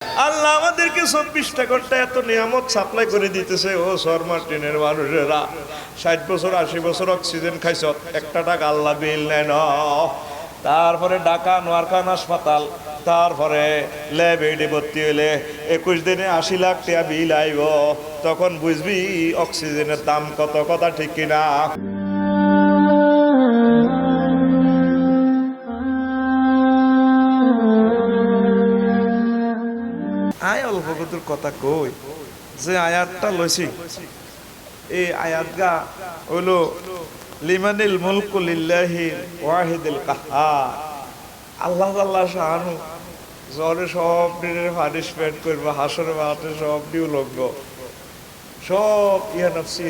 আল্লাহ আমাদেরকে 24টা ঘন্টা এত নিয়ামত সাপ্লাই করে দিতেছে। ও শর্মাটিনের মানুষেরা 60 বছর 80 বছর অক্সিজেন খাইছ, একটা টাকা আল্লাহ বিল নেয় না। তারপরে ঢাকা নোয়ারখান হাসপাতাল, তারপরে ল্যাবে ভর্তি হইলে 21 দিনে 80 লাখ টাকা বিল আইব, তখন বুঝবি অক্সিজেনের দাম কত। কথা ঠিক কিনা? আয় অল্প কতুর কথা কই, যে আয়াতটা লইছি এই আয়াত গা হইল লিমানিল মুলকু লিল্লাহি ওয়াহিদুল কাহ্হার। আল্লাহ আল্লাহ শাহানু জরে সব দিনের পানিশমেন্ট করবো, হাসরে মাঠে সব ডিউ লগ্ন সব ইয়া নফসি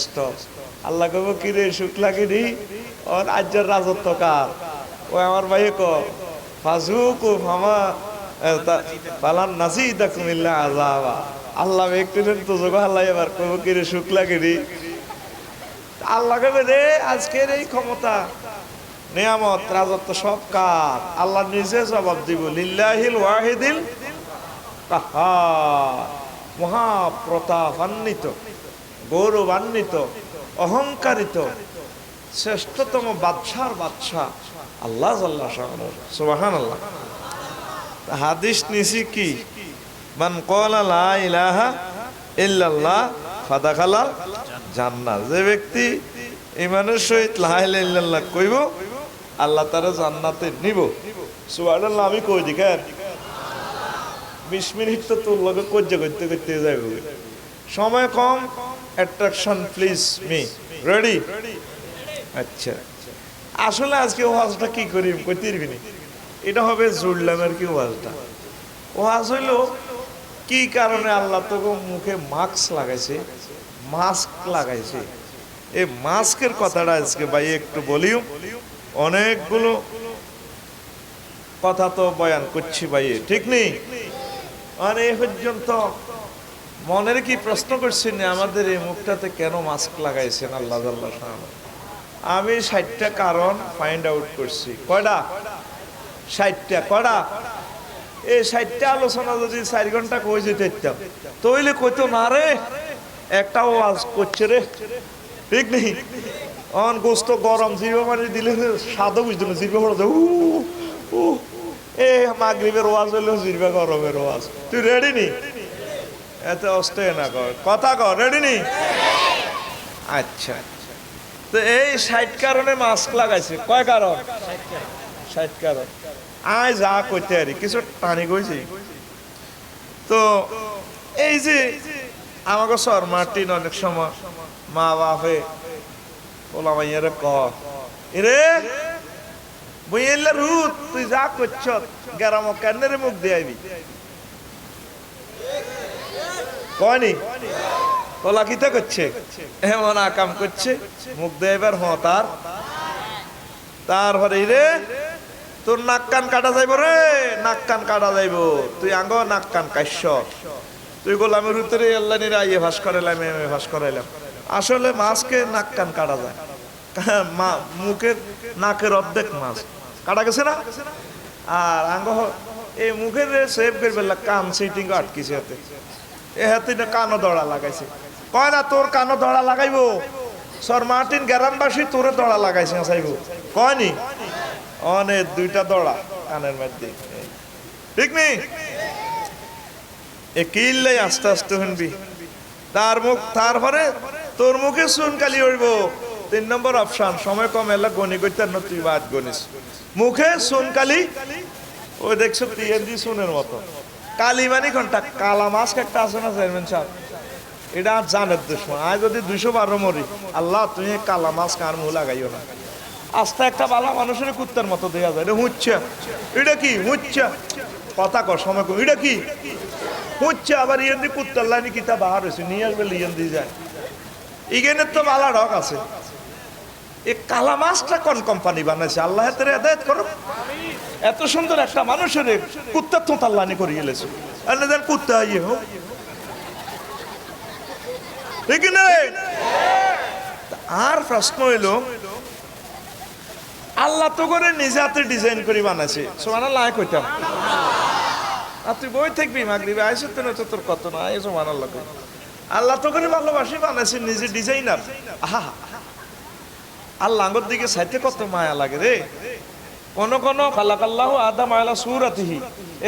স্টপ। আল্লাহ কব কিরে সুখ লাগেনি ওর আজ্জার রাজত্ব কার? ও আমার ভাই ক ফাজুকু ফামা পালান নাসি দাকুমিল্লা আযাবা। আল্লাহ একটুদিন তো জগো আল্লাহ এবার কব কিরে সুখ লাগেনি? আল্লাহ কবে রে আজকের এই ক্ষমতা নিয়ামত রাজত্ব সব কার? আল্লাহ নিজে জবাব দিব লিল্লাহিল ওয়াহিদিল কাহ্হার। মহাপ্রতাপান্বিত, গৌরবান্বিত, অহংকারিত, শ্রেষ্ঠতম বাদশার বাদশাহ আল্লাহ জাল্লা শাআনহু। সুবহানাল্লাহ। হাদিস নিছি কি? মান ক্বালা লা ইলাহা ইল্লাল্লাহ ফাদাখালাল জান্নাহ। যে ব্যক্তি ঈমানের সহিত লা ইলাহা ইল্লাল্লাহ কইব, আল্লাহ তারে জান্নাতে নিব। সুবহানাল্লাহ। আমি কই দি কেন 20 মিনিট তো তোর লগে কজ্জা করতে করতে যাইব, সময় কম। Attraction please me ready. আচ্ছা, আসলে আজকে ওয়াজটা কি করি কইতে দিবি? এটা হবে জুড়লামের কি ওয়াজটা। ওয়াজ হইল কি কারণে আল্লাহ তোকে মুখে মাস্ক লাগাইছে, মাস্ক লাগাইছে। এই মাস্কের কথাটা আজকে ভাই একটু বলিও। অনেকগুলো কথা তো বয়ান করছি ভাই, ঠিক নেই? আর এই পর্যন্ত মনের কি প্রশ্ন করছি না আমাদের এই মুখটাতে কেন মাস্ক লাগাইছেন আল্লাহ আল্লাহ? আমি 60টা কারণ ফাইন্ড আউট করছি। কয়টা? 60টা। কয়টা? এই 60টা আলোচনা যদি 4 ঘন্টা কই যেতে তইলে কইতো না রে একটা ওয়াজ করছে রে, ঠিক নেই? অন গোস্ত গরম জিরবা মারি দিলে স্বাদও বুঝতো না, জিরবা পড়া যায় এ মাগরিবের ওয়াজ হইলো জিরবা গরমের ওয়াজ। তুই রেডি নি? এত অস্তে না কর, কথা কর, রেডি নি? আচ্ছা, তো এই 60 কারণে মাস্ক লাগাইছে। কয় কারণ? 60 কারণ। আয় যা কইতে আরি কিছু টানি কইছি। তো এই যে আমাকে শর্মাটিন অনেক সময় মা বাপে ওলা মাইয়ারে ক এরে বইয়েলা রুত তুই যা করছ গেরাম কেন্দ্রে মুখ দিয়ে আইবি কয়নি? ওলা কিতা করছে এমন আকাম করছে মুখ দিয়ে এবার হতার। তারপরে রে তোর নাক কান কাটা যাইব রে, নাক কান কাটা যাইব, তুই আঙ্গ নাক কান কাইস। তুই গোলামের ভিতরে আল্লাহ নিরা ইয়ে ভাস করাইলাম এমএ ভাস করাইলাম। আসলে মাছকে নাক কান কাটা যায়, মুখের নাকের অর্ধেক মাছ কাটা গেছে না। আর আঙ্গ এই মুখের সেভ করবে কান সিটিং আটকিছে হাতে, এ হাতে কানো দড়া লাগাইছে। কয় না তোর কানো দড়া লাগাইব শর্মাটিন গ্রামবাসী তোরে দড়া লাগাইছে চাইব কয়নি? অনেক 2টা দড়া কানের মধ্যে, ঠিক নেই? এ কিল্লাই আস্তে আস্তে শুনবি তার মুখ। তারপরে তোর মুখে চুনকালি উঠব। 3 নম্বর অপশন, সময় কম এলা গণি করতে না, তুই বাদ গণিস। মুখে চুনকালি, ওই দেখছো টিএনজি চুনের মতো কালি মানে ঘন্টা। কালা মাস্ক একটা আছে না চেয়ারম্যান সাহেব, এটা আর জানের দুশ্মন। আজ যদি 212 মরি আল্লাহ তুমি কালা মাস্ক আর মুখ লাগাইও না। আস্তে একটা বালা মানুষের কুত্তার মতো দেওয়া যায়। এটা হুঁচ্ছা, এটা কি হুঁচ্ছা? কথা কর, সময় কর, এটা কি হুঁচ্ছা? আবার ইয়েন্দি কুত্তার লাইনি কিতা বাহার হয়েছে নিয়ে আসবে ইয়েন্দি যায়। ইগেনের তো বালা ডক আছে। এই কালা মাছটা কোন কোম্পানি বানাইছে? আল্লাহ হাতের হেদায়েত করো। এত সুন্দর একটা মানুষের কুত্তার থোঁতার লাইনি করিয়ে এলেছে, আর না কুত্তা ইয়ে হোক, ঠিক নেই? আর প্রশ্ন হইল আল্লাহ তো করে নিজে হাতে ডিজাইন করে বানাইছে। সুবহানাল্লাহ কইতাম আর তুই বই থাকবি মাগরিবে আইসো তো না তো তোর কত না আইসো মানাল্লাহ কই আল্লাহ তো করে ভালোবাসি বানাইছে নিজে ডিজাইনার আহা আল্লাহ আঙ্গর দিকে সাইতে কত মায়া লাগে রে কোন কোন খালাকাল্লাহু আদম আলা সূরাতিহি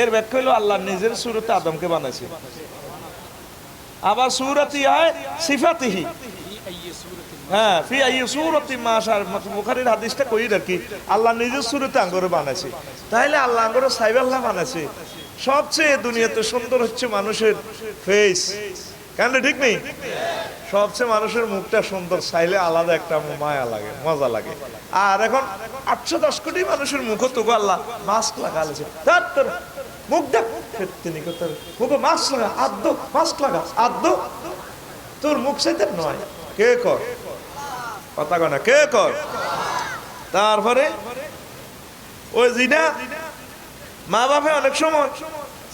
এর ব্যাখ্যা হলো আল্লাহ নিজের সূরতে আদমকে বানাইছে আবার সূরাতি আয় সিফাতিহি হ্যাঁ ফি আই সূরাতি মাশার বুখারীর হাদিসটা কই রাখি আল্লাহ নিজের সূরতে আঙ্গরে বানাইছে তাইলে আল্লাহ আঙ্গরে সাইবাল্লাহ বানাইছে সবচেয়ে দুনিয়াতে সুন্দর হচ্ছে মানুষের ফেস কেন ঠিক নেই সবচেয়ে মানুষের মুখটা সুন্দর চাইলে আলাদা একটা মায়া লাগে মজা লাগে আর এখন 810 কোটি মানুষের মুখ তো আল্লাহ মাস্ক লাগালেছে তার তোর মুখ দেখ তিনি তোর মুখে মাস্ক লাগা আদ্য মাস্ক লাগা আদ্য তোর মুখ চাইতে নয় কে কর কথা কয় না কে কর তারপরে ওই জিনা মা বাপে অনেক সময়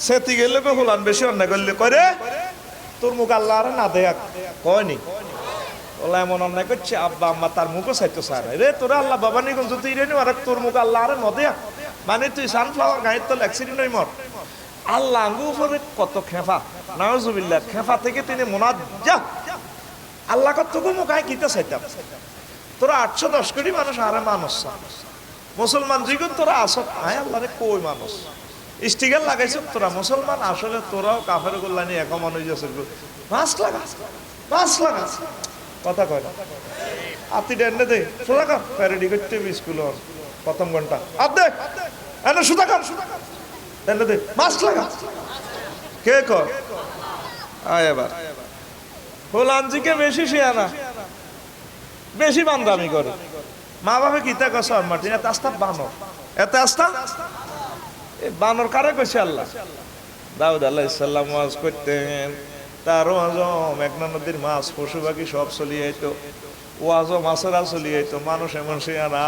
সেতি গেলে হুলান বেশি অন্যায় করলে করে তোর মুখ আল্লাহ আর না দেখ কয়নি ওলা এমন অন্যায় করছে আব্বা আম্মা তার মুখও চাইতো স্যার রে তোরা আল্লাহ বাবা নিগঞ্জ তুই রে আর তোর মুখ আল্লাহ আর ন দেখ মানে তুই সানফ্লাওয়ার গায়ের তো অ্যাক্সিডেন্ট হই মর আল্লাহ আঙ্গু উপরে কত খেফা নাউজুবিল্লাহ খেফা থেকে তিনি মোনাজ্জা আল্লাহ কত মুখ আয় কিতে চাইতাম তোরা 810 কোটি মানুষ আরে মানুষ মুসলমান জীবন তোরা আস আয় আল্লাহ রে কই মানুষ স্টিকার লাগাইছ তোরা মুসলমান আসলে তোরাও কাফের গোল্লানি এক মানুষ আছে মাস্ক লাগা কথা কয় না আতি ডেন্ডে দে সোজা কর প্যারেডি করতে স্কুল প্রথম ঘন্টা আর দে এনে সোজা কর ডেন্ডে দে মাস্ক লাগা কে কর আয় এবার হোলানজিকে বেশি শিয়ানা বেশি বান্দামি করে মা বাবা কিতা কস মাটি এত আস্তা বানর এত আস্তা বানর কারে কইছে আল্লাহ দাউদ আলাইহিস সালাম ওয়াজ করতেন তার ওয়াজও মেঘনা নদীর মাছ পশু পাখি সব চলে যাইতো ওয়াজও মাছেরা চলে যাইতো মানুষ এমন শিয়ানা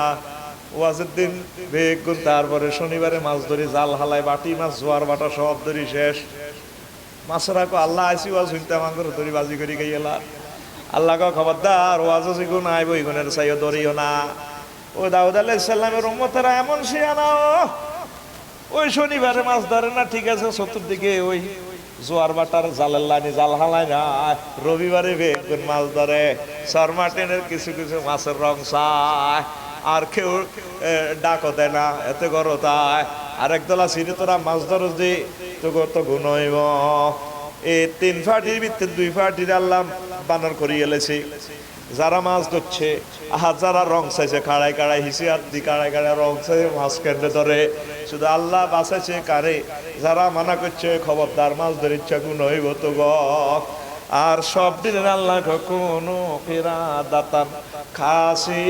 ওয়াজের দিন বেগুন তারপরে শনিবারে মাছ ধরি জাল হালাই বাটি মাছ জোয়ার বাটা সব ধরি শেষ মাছেরা কো আল্লাহ আইসি ওয়াজ শুনতে আমার ধরি বাজি করি গেলা আল্লাহ কো খবরদার ওয়াজও শিখুন আইব ইগুনের চাইও ধরিও না ও দাউদ আলাইহিস সালামের উম্মতেরা এমন শিয়ানা ওই শনিবারে মাছ ধরে না ঠিক আছে চতুর্দিকে ওই জোয়ার বাটার জালের লাইনে জাল হালায় না রবিবারে বেগুন মাছ ধরে সরমাটেনের কিছু কিছু মাছের রং চায় আর কেউ ডাকও দেয় না এত গরো তাই আর একদলা সিঁড়ি তোরা মাছ ধরো যে তো কত গুণ হইব এই 3 ফাটির ভিতরে 2 ফাটির আল্লাহ বানর করিয়ে এলেছি যারা মাছ ধরছে যারা রং চাইছে কাড়াই কাড়াই হিসি আর দি কাড়াই কাড়াই রং চাইছে মাছ কেন্দ্রে ধরে শুধু আল্লাহ বাঁচাইছে কারে যারা মানা করছে খবরদার মাছ ধরে ইচ্ছা গুণ হইব তো গ আর সব দিনের আল্লাহ কোনো ফেরা দাতান খাসি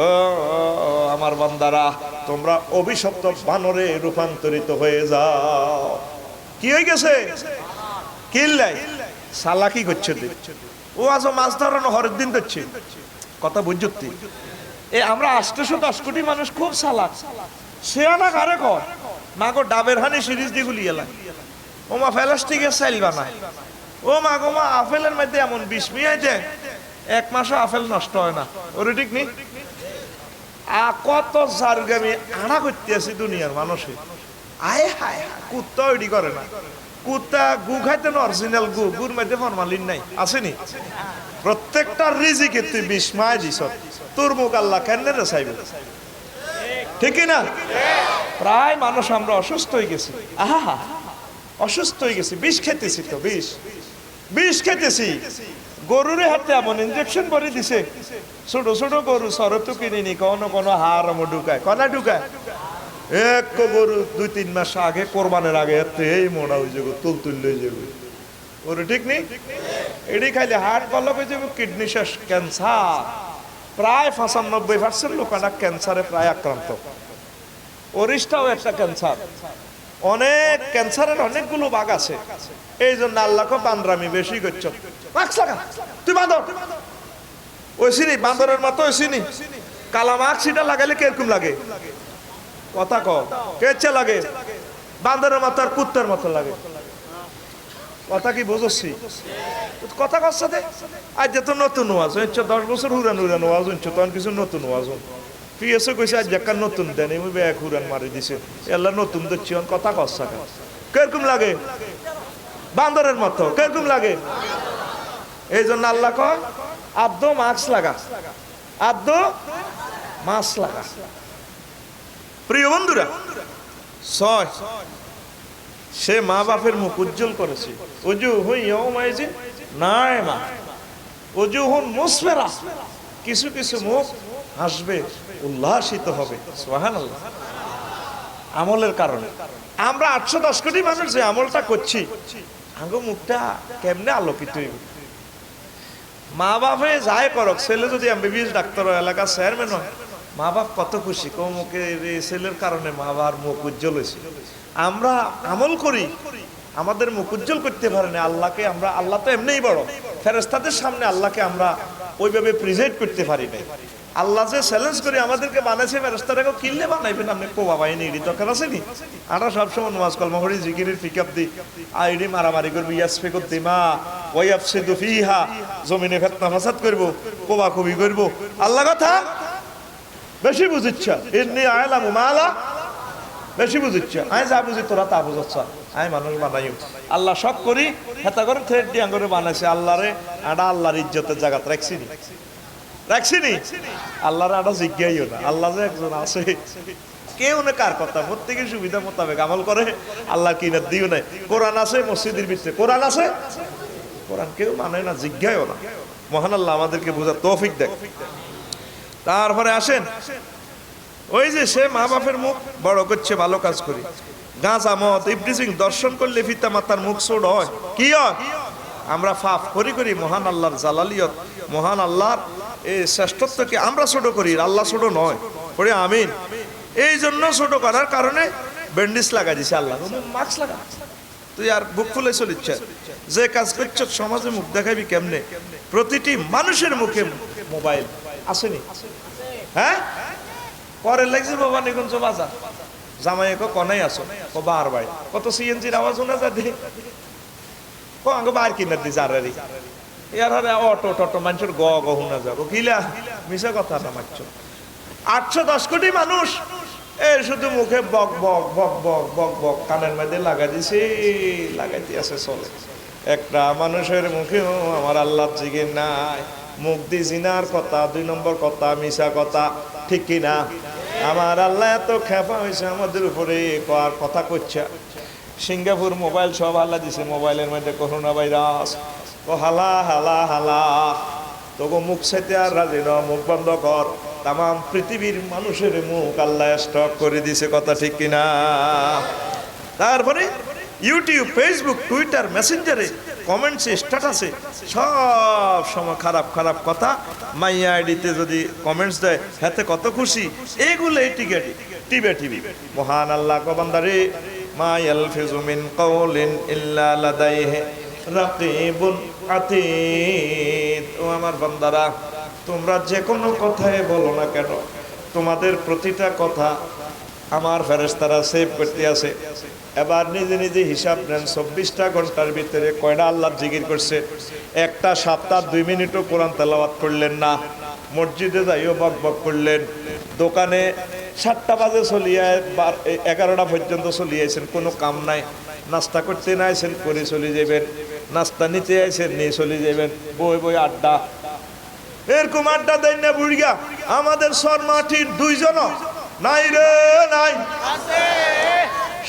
ও আমার বান্দারা তোমরা অভিশপ্ত বানরে রূপান্তরিত হয়ে যাও কি হয়ে গেছে কিল্লাই সালা কি করছে ও আজ মাছ ধরানো হরের দিন ধরছে কথা বুঝছি এ আমরা 810 কোটি মানুষ খুব সালাক সে না কারে কর মা গো ডাবের হানি সিরিজ দিয়ে গুলি এলাম ও মা প্লাস্টিকের সাইল বানায় ও মা গো মা আপেলের মধ্যে এমন বিষ মিয়াই দেয় 1 মাসও আপেল নষ্ট হয় না ওরে ঠিক নেই কত জারগামি আড়া করতে আছি দুনিয়ার মানুষে আয় হায় কুত্তা ওইটি করে না কুত্তা গু খাইতে না অরিজিনাল গুর মধ্যে ফরমালিন নাই আসেনি প্রত্যেকটা রিজিকে তুই বিস্ময় দিস তোর মুখ আল্লাহ কেন রে চাইবে ঠিক না প্রায় মানুষ আমরা অসুস্থ হয়ে গেছি আহা অসুস্থ হয়ে গেছি বিষ খেতেছি তো বিষ খেতেছি গরুরে হাতে এমন ইনজেকশন করে দিছে ছোট ছোট গরু সরতো কিনিনি কোনো হাড় ঢুকায় কনা ঢুকায় এক গরু 2-3 মাস আগে কোরবানের আগে এই মোড়া হয়ে যাবে তুল হয়ে যাবে ওর ঠিক নেই এটি খাইলে হার্ট বলক হয়ে যাবে কিডনি শেষ ক্যান্সার প্রায় 95% লোকেরা ক্যান্সারে প্রায় আক্রান্ত ওরিসটাও একটা ক্যান্সার অনেক ক্যান্সারের অনেকগুলো ভাগ আছে এই জন্য আল্লাহকে বান্দরামি বেশি করছো মাস্ক লাগা তুই বাঁদর ওই চিনি বান্দরের মতো ওই চিনি কালা মাস্ক সেটা লাগাইলে কিরকম লাগে কথা ক কেচ্ছে লাগে বান্দরের মতো আর কুত্তার মতো লাগে কথা কি বুঝছি কথা কর সাথে আজ যে তো নতুন ওয়াজ হচ্ছে 10 বছর হুরান ওয়াজ হচ্ছে তখন কিছু নতুন ওয়াজ পিএসও কইছে আজ একটা নতুন দেন এমনি ব্যাগ উড়ান মারি দিছে আল্লাহ নতুন দিচ্ছি কথা কষ্ট কিরকম লাগে বান্দরের মতো কিরকম লাগে এই জন্য আল্লাহ কয় আব্দ মাস্ক লাগা আব্দ মাস্ক লাগা প্রিয় বন্ধুরা ছয় সে মা বাপের মুখ উজ্জ্বল করেছে উজু হুই ইয়াউমাইজিন নাইমা উজু হুন মুসফিরা কিছু কিছু মুখ হাসবে উল্লাসিত হবে সুবহানাল্লাহ আমলের কারণে আমরা 810 কোটি মানুষ যে আমলটা করছি আঙ্গো মুখটা কেমনে আলোকিত হইবে মা বাপে যাই করক ছেলে যদি এমবিবিএস ডাক্তার হয় এলাকার চেয়ারম্যান হয় মা বাপ কত খুশি মুখে ছেলের কারণে মা বাবার মুখ উজ্জ্বল হয়েছে আমরা আমল করি আমাদের মুখ উজ্জ্বল করতে পারে না আল্লাহকে আমরা আল্লাহ তো এমনিই বড় ফেরেশতাদের সামনে আল্লাহকে আমরা ওইভাবে প্রেজেন্ট করতে পারি না আল্লাহ যে চ্যালেঞ্জ করে আমাদেরকে বানাইছে ফেরেশতারাকে কিনলে বানাইবেন আপনি কোবা বাইনি এডি দরকার আছে নি আমরা সবসময় নামাজ কলমা করি জিকিরের পিকআপ দিই আইডি মারামারি করবি ইয়াসফিকুদ দিমা ওয়াইয়াফসিদু ফিহা জমিনে ফিতনা ফাসাদ করব কোবা কবি করব আল্লাহ কথা বেশি বুঝিচ্ছা ইন্নী আ'লামু মা লা বেশি বুঝিচ্ছা আই যা বুঝি তোরা তা বুঝছ আই মানুষ বানাইও আল্লাহ সব করি হেতা করে থ্রেড দিয়ে করে বানাইছে আল্লাহরে আডা আল্লাহর ইজ্জতের জায়গাতে রাখছি নি আল্লাহর আডা জিজ্ঞাইও না আল্লাহ যে একজন আছে কেউ না কার কথা প্রত্যেকের সুবিধা মোতাবেক আমল করে আল্লাহ কিনার দিও নাই কোরআন আছে মসজিদের ভিতরে কোরআন আছে কোরআন কেউ মানে না জিজ্ঞাইও না মহান আল্লাহ আমাদেরকে বোঝার তৌফিক দেয় তারপরে আসেন ওই যে সে মা বাপের মুখ বড় করছে ভালো কাজ করি গাঁজা মদ ইবলিসিং দর্শন করলে পিতা মাতার মুখ ছোট হয় কি হয় আমরা পাপ করি করি মহান আল্লাহর জালালিয়ত মহান আল্লাহর এই শ্রেষ্ঠত্বকে আমরা ছোট করি আল্লাহ ছোট নয় পড়ে আমিন এই জন্য ছোট করার কারণে ব্যান্ডেজ লাগাই দিছে আল্লাহ মাস্ক লাগা তুই আর বুক খুলে চলিচ্ছে যে কাজ করছ সমাজে মুখ দেখাবি কেমনে প্রতিটি মানুষের মুখে মোবাইল আসেনি হ্যাঁ পরে লাগছে বাবা নিকুঞ্জ বাজার জামাই কনাই আসো ও বার ভাই কত সিএনজির আওয়াজ শোনা যায় দেখি আগে বার কিনার দিছে আর ইয়ার হারে অটো টটো মানুষের গ গ শোনা যাবো কিলা মিশা কথা না মারছ 810 কোটি মানুষ এই শুধু মুখে বক বক বক বক বক বক কানের মধ্যে লাগাই দিছে লাগাইতে আছে চলে একটা মানুষের মুখেও আমার আল্লাহ জিকির নাই মুখ দি জিনার কথা 2 নম্বর কথা মিশা কথা ঠিক কি না আমার আল্লাহ এত খেপা হয়েছে আমাদের উপরে কার কথা করছে সিঙ্গাপুর মোবাইল সব আল্লাহ দিছে মোবাইলের মধ্যে করোনা ভাইরাস ও হালা হালা হালা তোকে মুখ সাইতে আর রাজি ন মুখ বন্ধ কর তাম পৃথিবীর মানুষের মুখ আল্লাহ স্টক করে দিছে কথা ঠিক কিনা তারপরে ইউটিউব ফেসবুক টুইটার মেসেঞ্জারে কমেন্টসে স্ট্যাটাসে সব সময় খারাপ খারাপ কথা মাইয়া আইডিতে যদি কমেন্টস দেয় হাতে কত খুশি এগুলো টিবে টিভি মহান আল্লাহ বান্দারে মা ইয়ালফিজু মিন কাওলিন ইল্লা লাদাইহি রাকিবুন আতীদ ও আমার বান্দারা তোমরা যে কোনো কথাই বলো না কেন তোমাদের প্রতিটা কথা আমার ফেরেশতারা সেভ করতে আছে এবার নিজে নিজে হিসাব নেন 24টা ঘন্টার ভিতরে কয়টা আল্লাহর জিকির করছে একটা সপ্তাহ 2 মিনিটও কোরআন তেলাওয়াত করলেন না মসজিদে যাইও বক বক করলেন দোকানে 7টা বাজে চলিয়ে 11টা পর্যন্ত চলিয়েছেন কোনো কাম নাই নাস্তা করতে না আইছেন করে চলে যাবেন নাস্তা নিতে আইছেন নিয়ে চলে যাবেন বই বই আড্ডা এরকম আড্ডা দেন না বুড়িয়া আমাদের শর্মাটির 2 জন নাই রে নাই আছে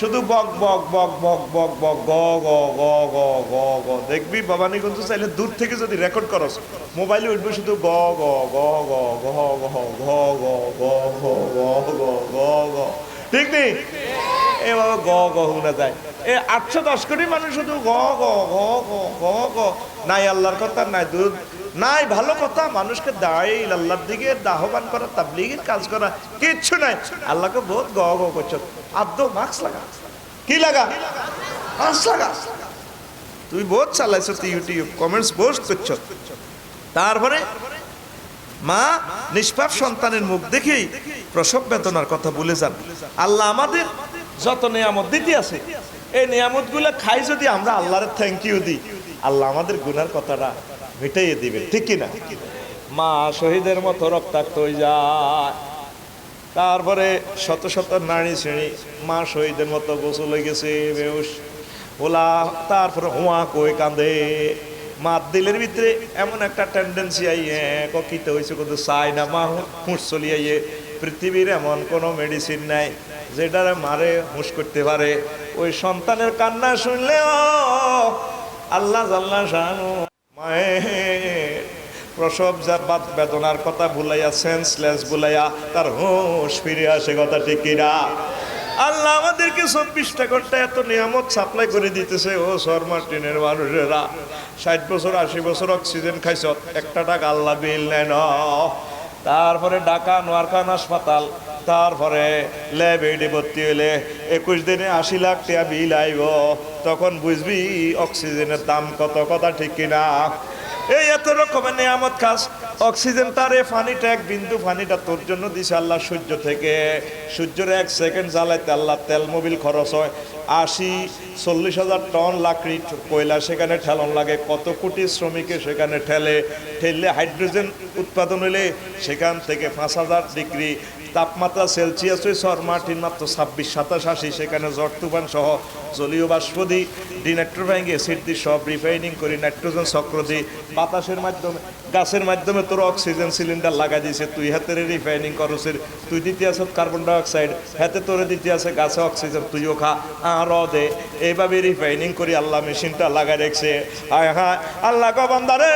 শুধু বক বক বক বক বক বক গ গ গ গ গ গ দেখবি বাবানি কিন্তু চাইলে দূর থেকে যদি রেকর্ড করস মোবাইলে উঠবে শুধু গ গ গ গ গ গ গ গ গ গ গ গ গ ঠিক নেই এ বাবা গ গ শোনা যায় এ 810 কোটি মানুষ শুধু গ গ গ গ গ গ নাই আল্লাহর কথা নাই দুধ নাই ভালো কথা মানুষকে দাঁড়িয়ে আল্লাহর দিকে আহ্বান করা তাবলীগের কাজ করা কিচ্ছু নাই আল্লাহকে বহুত গ গ করছো আব্দ মাস্ক লাগা কি লাগা মাস্ক লাগা তুই বহুত চালাইছ তুই ইউটিউব কমেন্টস পোস্ট করছ তারপরে মা নিষ্পাপ সন্তানের মুখ দেখেই প্রসব বেদনার কথা ভুলে যান আল্লাহ আমাদের যত নিয়ামত দিতে আছে এই নিয়ামতগুলো খাই যদি আমরা আল্লাহর থ্যাংক ইউ দিই আল্লাহ আমাদের গুনার কথাটা মিটাইয়ে দিবে ঠিক কিনা মা শহীদের মতো রক্তাক্ত হয়ে যায় তারপরে শত শত নারী শ্রেণী মা শহীদের মতো গোসল হয়ে গেছে বেউস ওলা, তারপরে হুয়া কই কাঁদে। মা দিলের ভিতরে এমন একটা টেন্ডেন্সি আইয়ে কিতে হয়েছে কত চাই না মা হুঁশ চলিয়ে। পৃথিবীর এমন কোনো মেডিসিন নাই যেটারে মারে হুঁশ করতে পারে। ওই সন্তানের কান্না শুনলেও আল্লাহ জাল্লা শানু মায়ের প্রসব বেদনার কথা ভুলাইয়া, সেন্সলেস ভুলাইয়া তার হুঁশ ফিরে আসে। কথা ঠিক কিনা? আল্লাহ আমাদেরকে 24টা ঘন্টা এত নিয়ামত সাপ্লাই করে দিতেছে। ও শর্মাটিনের মানুষেরা 60 বছর 80 বছর অক্সিজেন খাইছ, একটা টাকা আল্লাহ বিল নেন। তারপরে ঢাকা নোয়ারখান হাসপাতাল, তারপরে ল্যাবে ভর্তি হইলে 21 দিনে 80 লাখ টাকা বিল আইব। তখন বুঝবি অক্সিজেনের দাম কত। কথা ঠিক কিনা? এই এত রকমের নিয়ামত খাস। অক্সিজেন তারে ফানিটা, এক বিন্দু ফানিটা তোর জন্য দিছে আল্লাহ সূর্য থেকে। সূর্যের 1 সেকেন্ড জ্বালাইতে আল্লাহ তেল মোবিল খরচ হয় 40-40 টন লাকড়ি কয়লা সেখানে ঠেলন লাগে। কত কোটি শ্রমিকে সেখানে ঠেললে হাইড্রোজেন উৎপাদন হইলে সেখান থেকে 5000 ডিগ্রি তাপমাত্রা সেলসিয়াস হয়ে মার্টিন মাত্র 26-27-80। সেখানে ঝড় তুফান সহ জলীয় বাষ্প দিই, ডিনাইট্রোফাইং অ্যাসিড দিই, সব রিফাইনিং করি, নাইট্রোজেন চক্র দিই, বাতাসের মাধ্যমে গাছের মাধ্যমে তোর অক্সিজেন সিলিন্ডার লাগা দিয়েছে। তুই হাতের রিফাইনিং করছিস, তুই দিতে আস কার্বন ডাইঅক্সাইড, হাতে তোরে দিতে আছে গাছে অক্সিজেন, তুইও খা আর দে। এইভাবে রিফাইনিং করি আল্লাহ মেশিনটা লাগা রেখেছে। আয় হ্যাঁ আল্লাহ গো বান্দারে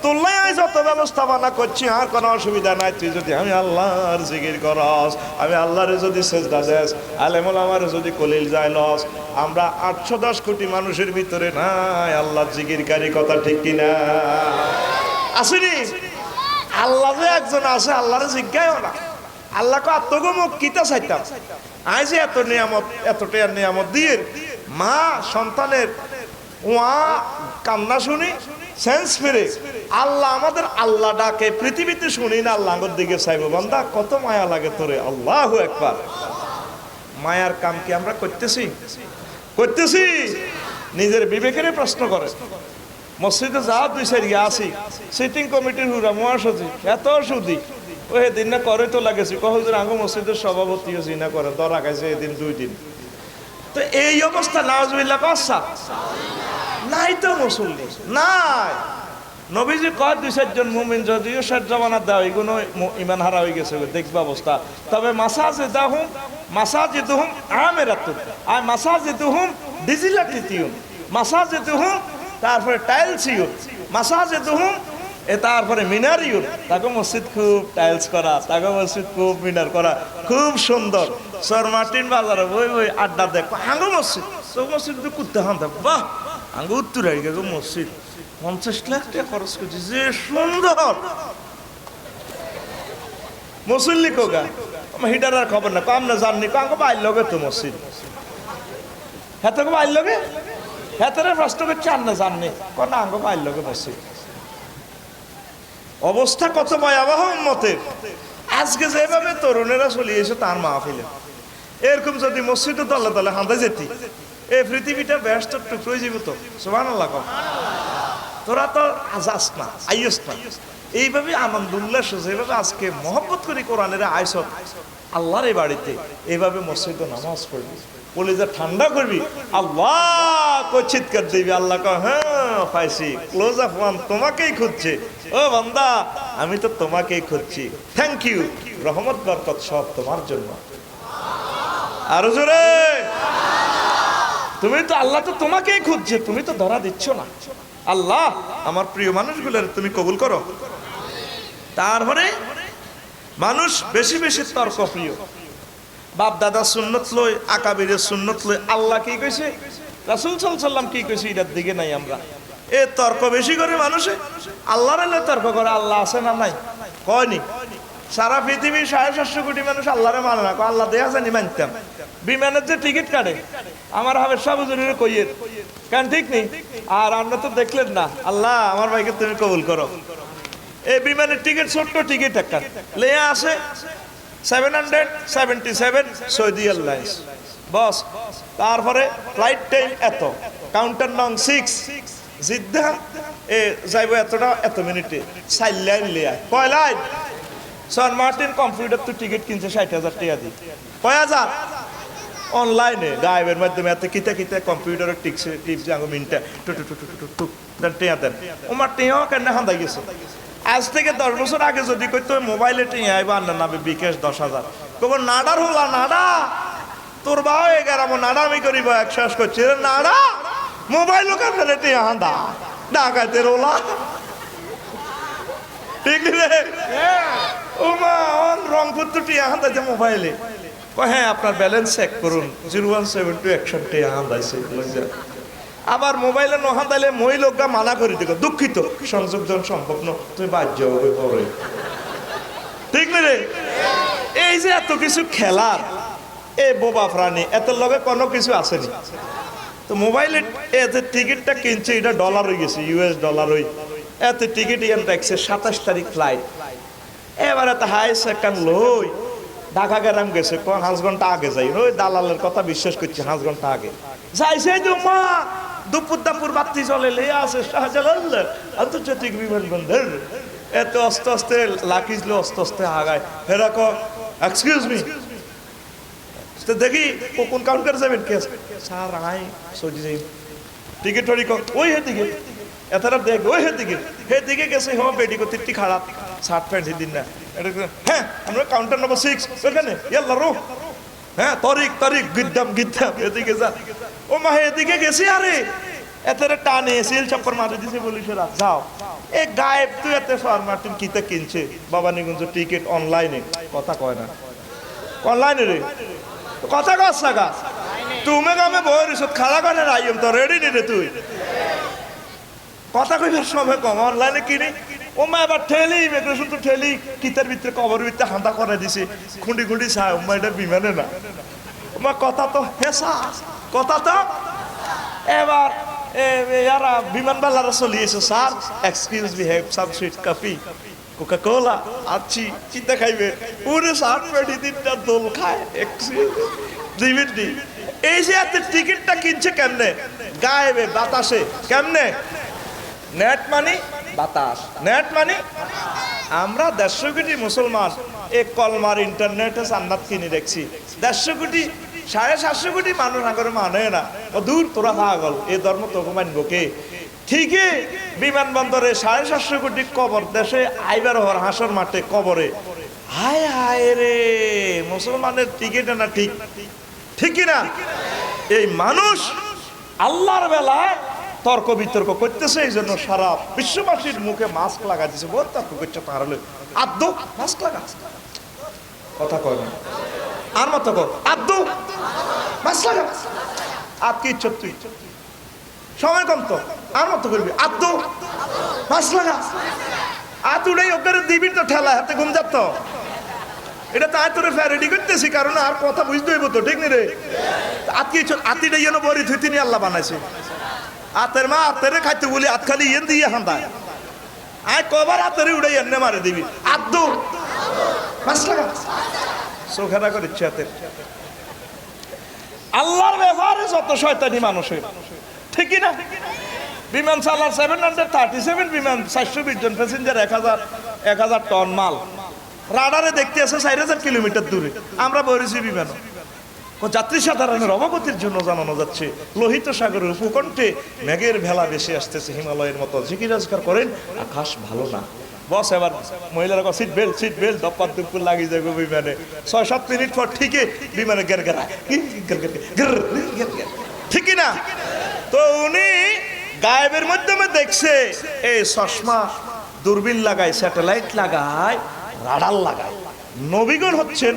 তুলনায় যত ব্যবস্থাপনা করছি আর কোনো অসুবিধা নাই। তুই যদি আমি আল্লাহর জিকির করস, আমি আল্লাহরে যদি সেজদা দেস, আলেমুল আমারে যদি কলিল যায় লস। আমরা 810 কোটি মানুষের ভিতরে নাই আল্লাহর জিকিরকারী। কথা ঠিক কিনা? আসেনি? আল্লাহ যে একজন আছে, আল্লাহরে জিজ্ঞাও না। আল্লাহকে আত্মগোমক কিতা চাইতাম। আই যে এত নিয়ামত, এতটা নিয়ামত দিয়ে মা সন্তানের ওয়া কান্না শুনি সেন্স ফিরে। আল্লাহ আমাদের আল্লাহ ডাকে পৃথিবীতে শুনি না, আল্লাহর দিকে চাইবো। বান্দা কত মায়া লাগে তোরে। আল্লাহু আকবার। মায়ার কাম কি আমরা করতেছি? নিজের বিবেকের প্রশ্ন করে। মসজিদে যা 2-4 আসি, সিটিং কমিটির হুরা মহাসচিব এত সুদি ওই দিন না করে তো লাগেছি কহজুর আঙ্গ মসজিদের সভাপতি জিনা করে ধরা গেছে এদিন 2 দিন। তো এই অবস্থা নাউজুবিল্লাহ কসা নাই তো মুসল্লি নাই। নবীজি কয় 2-4 জন মুমিন যদিও শেষ জামানাত দেওয়া এগুলো ইমান হারা হয়ে গেছে দেখবা অবস্থা। তবে মাসাজিদুহুম আমিরাতুন আর মাসাজিদুহুম ডিজিলাটিতিউন মাসাজিদুহুম, তারপরে টাইলসিউন মাসাজিদুহুম, তারপরে মিনারিউন। তাকে মসজিদ খুব টাইলস করা, তাকে মসজিদ খুব মিনার করা, খুব সুন্দর। মার্টিন বাজারে বই আড্ডা দেখ আঙ্গো মসজিদ, তো মসজিদ কুত্তে হান দেখ বাহ আঙ্গো উত্তর হয়ে গেছে মসজিদ 50 লাখ টাকা খরচ করছি, যে সুন্দর মুসল্লি কোগা হিটার আর খবর না কম না জাননি কাঙ্গো বাইর লগে তো মসজিদ হেতে কো বাইর লগে হেতারে প্রশ্ন করছে আর না জাননি কোন আঙ্গো বাইর লগে মসজিদ। অবস্থা কত ভয়াবহ উম্মতের। আজকে যেভাবে তরুণেরা চলিয়েছে তার মাহফিলে এরকম যদি মসজিদে তলে তলে হাঁদা যেতি এই পৃথিবীটা ব্যস্ত টুকরোই জীবিত। সুবহানাল্লাহ। তোরা তো যাস না, আইস না। এইভাবে আনন্দ উল্লাস যেভাবে আজকে মহব্বত করি কোরআনের আইসত আল্লাহর এই বাড়িতে এইভাবে মসজিদে নামাজ পড়বি, কলিজা ঠান্ডা করবি, আল্লাহ কই চিৎকার দিবি, আল্লাহ কয় হ্যাঁ পাইছি, ক্লোজ আপ ওয়ান তোমাকেই খুঁজছে। ও বান্দা আমি তো তোমাকেই খুঁজছি, থ্যাংক ইউ, রহমত বরকত সব তোমার জন্য। আরো জোরে, তুমি তো আল্লাহ তো তোমাকেই খুঁজছে, তুমি তো ধরা দিচ্ছ না। আল্লাহ আমার প্রিয় মানুষগুলোর তুমি কবুল করো। তারপরে মানুষ বেশি বেশি তর্ক প্রিয়, বাপ দাদা সুন্নত লই, আকাবিরের সুন্নত লই, আল্লাহ কি কইছে রাসূল সাল্লাল্লাহু আলাইহি সাল্লাম কি কইছে এটার দিকে নাই আমরা। এ তর্ক বেশি করে মানুষে, আল্লাহর এলে তর্ক করে আল্লাহ আছে না নাই কয়নি। সারা পৃথিবীর 750 কোটি মানুষ আল্লাহরে মানে না, আল্লাহ দেয়া জানি মানতাম। বিমানের যে টিকিট কাটে আমার হাবের সব হুজুরের কইয়ের কেন ঠিক নেই, আর আমরা তো দেখলেন না। আল্লাহ আমার ভাইকে তুমি কবুল করো। এই বিমানের টিকিট ছোট্ট টিকিট একটা লেয়া আছে 777 সৌদি এয়ারলাইন্স বস। তারপরে ফ্লাইট টাইম এত, কাউন্টার নং 6 জিদ্দা এ যাইব এতটা এত মিনিটে 4 লাইন লেয়া। কয় লাইন? স্যার মার্টিন কম্পিউটার তো টিকিট কিনছে 60,000 টাকা দিয়ে, কয় হাজার অনলাইনে গায়েবের মাধ্যমে এত কিতা কিতা কম্পিউটারের টিপছে আগে মিনটা টু টু টু টু টু টু দেন টিয়া দেন ওমার টিয়াও কেন হান্দাই গেছে। আজ থেকে 10 বছর আগে যদি কইতো মোবাইলে টিয়া আইবা আন্না নাবে বিকাশ 10,000 কব নাডার হলা নাডা তোর বাবা এগারামো নাডা আমি করিব একশ্বাস করছি নাডা মোবাইল কার ফেলে টিয়া হান্দা ডাকাতের ওলা ঠিক রে ওমা অন রংপুর তো টিয়া হান্দা যে মোবাইলে হ্যাঁ আপনার ব্যালেন্স চেক করুন 0172 অ্যাকশন টিয়া হান্দাইছে আবার মোবাইলে নহান্দাইলে মই লোকরা মানা করে দিল দুঃখিত সংযোগজন সম্ভব ন তুমি বাধ্য হবে পরে ঠিক না রে। এই যে এত কিছু খেলার এ বোবা প্রাণী এত লগে কোনো কিছু আসেনি তো মোবাইলে এতে টিকিটটা কিনছে এটা ডলার হয়ে গেছে US ডলার হই এত টিকিট ইয়ান দেখছে 27 তারিখ ফ্লাইট এবারে তো হাই সেকেন্ড লই ঢাকা গেরাম গেছে 5 ঘন্টা আগে যাই ওই দালালের কথা বিশ্বাস করছি 5 ঘন্টা আগে যাইছে যে মা দুপুর বাতি চলে লে আছে শাহজালাল আন্তর্জাতিক বিমানবন্দর এত আস্তে আস্তে লাকিজলো আস্তে আস্তে আগায় হেরা কো এক্সকিউজ মি তো দেখি কোন কাউন্টার যাবেন কে স্যার আই সজি যাই টিকিট থরি কো ওই হেদিকে এতারা দেখ ওই হেদিকে গেছে হো বেডি কো তিত্তি খারাপ শার্ট প্যান্ট দিন না এটা হ্যাঁ আমরা কাউন্টার নম্বর 6 ওখানে ইয়াল্লা রো হ্যাঁ তারিখ গিদ্দাম এদিকে যা ও মা এদিকে গেছি আরে এতরে টানে সিল চপ্পর মারে দিছে পুলিশেরা যাও এ গায়েব তুই এত স্যার মার্টিন কিতা কিনছে বাবানীগঞ্জ টিকিট অনলাইনে কথা কয় না অনলাইনে রে কথা কস সাগা তুমি গামে বইরিস খাড়া করে রাইম তো রেডি নি রে তুই কথা কইবার সময় কম অনলাইনে কিনি ও মা এবার ঠেলি ইমিগ্রেশন তো ঠেলি কিতার ভিতরে কবর ভিতরে হাঁদা করে দিছে খুঁড়ি চায় ও মা এটা বিমানে না ও মা কথা তো হেসা কথা তো এবার ইয়ারা বিমানবালারা চলিয়েছে sir excuse me have some sweet coffee Coca Cola আছি চিন্তা খাইবে পুরো শার্ট পেটি তিনটা দোল খায় এক্সকিউজ দিবিনি এই যে এত টিকিটটা কিনছে কেমনে গায়েবে বাতাসে কেমনে নেট মানি বাতাস নেট মানি আমরা 150 কোটি মুসলমান এক কলমার ইন্টারনেটে জান্নাত কিনে দেখছি 150 কোটি 750 কোটি মানুষ আগরে মানে না ও দূর তোরা পাগল এই ধর্ম তোকে মানবো কে ঠিকই বিমানবন্দরে 750 কোটি কবর দেশে আইবার হর হাসর মাঠে কবরে হায় হায় রে মুসলমানের টিকিট না ঠিক কি না এই মানুষ আল্লাহর বেলায় তর্ক বিতর্ক করতেছে এই জন্য সারা বিশ্ববাসীর মুখে মাস্ক লাগা দিছে বহুত তর্ক করছে তার হলে আদ্য মাস্ক লাগা কথা কয় না আর মতো কর আদ্য মাস্ক লাগা আর কি ইচ্ছা তুই সময় কম তো আর মতো করবি আদ্য মাস্ক লাগা আর তুই ওকে দিবি তো ঠেলা হাতে ঘুম যাত এটা তাই তোরে রেডি করতেছি কারণ আর কথা বুঝতে হইব তো ঠিক নি রে আতিটা যেন বরি থুই তিনি আল্লাহ বানাইছে আতের মা আতেরে খাইতে বলি আত খালি ইয়েন দিয়ে হান্দায় আয় কবার আতেরে উড়ে এনে মারে দিবি আদ্দু মাস লাগা সোখানা করে ইচ্ছে হাতের আল্লাহর ব্যাপারে যত শয়তানি মানুষের ঠিকই না বিমান চালার 737 বিমান 420 জন প্যাসেঞ্জার 1000 টন মাল রাডারে দেখতে আছে 4000 কিলোমিটার দূরে আমরা বইরেছি বিমান যাত্রী সাধারণের অবগতির জন্য জানানো যাচ্ছে লোহিত সাগরের উপকণ্ঠে মেঘের ভেলা ভেসে আসতেছে হিমালয়ের মতো জিকিরাজগার করেন আকাশ ভালো না বস এবার মহিলারা সিট বেল্ট দপ্পার দুপুর লাগিয়ে যাবে বিমানে 6-7 মিনিট পর ঠিকই বিমানে গেরগেরা ঠিকই না তো উনি গায়েবের মাধ্যমে দেখছে এই চশমা দূরবীন লাগায় স্যাটেলাইট লাগায় রাডার লাগায় নবীগণ হচ্ছেন